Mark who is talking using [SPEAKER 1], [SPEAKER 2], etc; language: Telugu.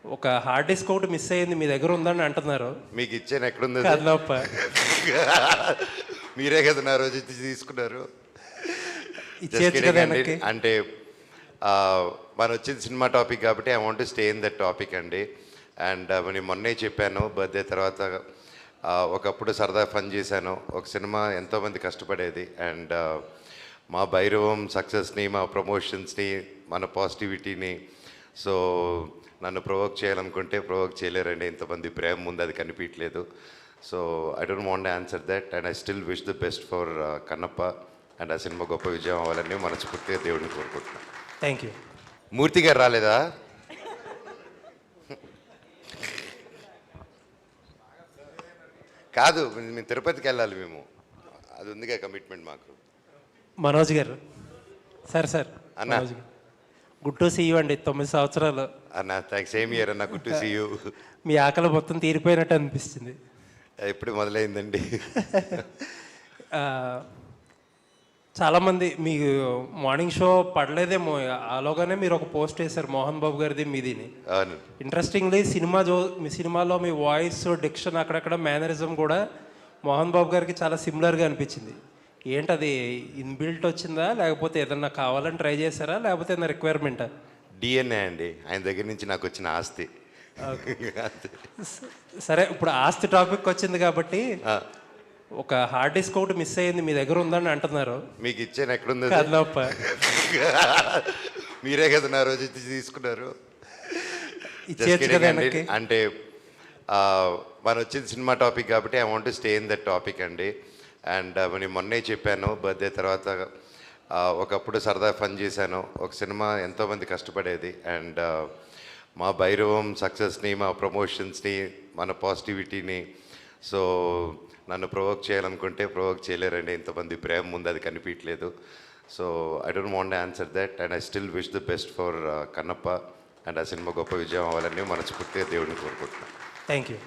[SPEAKER 1] ఒక హార్డ్ డిస్క్ ఒకటి మిస్ అయ్యింది, మీ దగ్గర ఉందని అంటున్నారు.
[SPEAKER 2] మీకు ఇచ్చాను, ఎక్కడుంది అది?
[SPEAKER 1] కదలప్ప.
[SPEAKER 2] మీరే కదా నా రోజు ఇచ్చి తీసుకున్నారు. Just
[SPEAKER 1] ఇచ్చేయచ్చు
[SPEAKER 2] kidding
[SPEAKER 1] కదా
[SPEAKER 2] అండి.
[SPEAKER 1] వెనక్కి.
[SPEAKER 2] అంటే మనం వచ్చింది సినిమా టాపిక్ కాబట్టి I want to stay in that topic అండి. అండ్ నేను మొన్నే చెప్పాను బర్త్డే తర్వాత ఒకప్పుడు సరదా ఫన్ చేశాను. ఒక సినిమా ఎంతోమంది కష్టపడేది అండ్ మా భైరవం సక్సెస్ని, మా ప్రమోషన్స్ని, మన పాజిటివిటీని, సో నన్ను ప్రొవోక్ చేయాలనుకుంటే ప్రొవోక్ చేయలేరండి. ఇంతమంది ప్రేమ ముందు అది కనిపించలేదు. So I don't want answer that and I still wish the best for Kannappa and ఆ సినిమా గొప్ప విజయం అవ్వాలని మనస్ఫూర్తిగా దేవుడిని కోరుకుంటున్నాను.
[SPEAKER 1] Thank you.
[SPEAKER 2] మూర్తి గారు రాలేదా? కాదు, మేము తిరుపతికి వెళ్ళాలి. మేము అది ఉందిగా కమిట్మెంట్ మాకు.
[SPEAKER 1] మనోజ్ గారు, సార్
[SPEAKER 2] అన్న.
[SPEAKER 1] మనోజ్ గారు, గుడ్ టు సీ యూ అండి. 9 సంవత్సరాలు
[SPEAKER 2] అన్న థ్యాంక్స్. సేమ్ ఇయర్ అన్న, గుడ్ టు సీ యూ.
[SPEAKER 1] మీ ఆకలి మొత్తం తీరిపోయినట్టు అనిపిస్తుంది.
[SPEAKER 2] ఎప్పుడు మొదలైందండి?
[SPEAKER 1] చాలామంది మీకు మార్నింగ్ షో పడలేదేమో, ఆలోగానే మీరు ఒక పోస్ట్ వేశారు మోహన్ బాబు గారిది మీదిని.
[SPEAKER 2] అవును.
[SPEAKER 1] ఇంట్రెస్టింగ్లీ మీ సినిమాలో మీ వాయిస్, డిక్షన్, అక్కడక్కడ మేనరిజం కూడా మోహన్ బాబు గారికి చాలా సిమిలర్గా అనిపించింది. ఏంటది ఇన్బిల్ట్ వచ్చిందా, లేకపోతే ఏదన్నా కావాలని ట్రై చేశారా, లేకపోతే ఏదైనా రిక్వైర్మెంటా?
[SPEAKER 2] డిఎన్ఏ అండి, ఆయన దగ్గర నుంచి నాకు వచ్చిన ఆస్తి.
[SPEAKER 1] సరే, ఇప్పుడు ఆస్తి టాపిక్ వచ్చింది కాబట్టి ఒక హార్డ్ డిస్క్ ఒకటి మిస్ అయ్యింది, మీ దగ్గర ఉందని అంటున్నారు.
[SPEAKER 2] మీకు ఇచ్చాను, ఎక్కడుంది అది?
[SPEAKER 1] కదలప్ప.
[SPEAKER 2] మీరే కదా నా రోజు ఇచ్చి తీసుకున్నారు. Just
[SPEAKER 1] ఇచ్చేయచ్చు
[SPEAKER 2] kidding
[SPEAKER 1] కదా
[SPEAKER 2] అండి.
[SPEAKER 1] వెనక్కి.
[SPEAKER 2] అంటే మనం వచ్చింది సినిమా టాపిక్ కాబట్టి I want to stay in that topic అండి. అండ్ నేను మొన్నే చెప్పాను బర్త్డే తర్వాత ఒకప్పుడు సరదా ఫన్ చేశాను. ఒక సినిమా ఎంతోమంది కష్టపడేది అండ్ మా భైరవం సక్సెస్ని, మా ప్రమోషన్స్ని, మన పాజిటివిటీని, సో నన్ను ప్రొవోక్ చేయాలనుకుంటే ప్రొవోక్ చేయలేరండి. ఇంతమంది ప్రేమ ముందు అది కనిపించలేదు. So I don't want answer that and I still wish the best for Kannappa and ఆ సినిమా గొప్ప విజయం అవ్వాలని మనస్ఫూర్తిగా దేవుడిని కోరుకుంటున్నాను.
[SPEAKER 1] Thank you.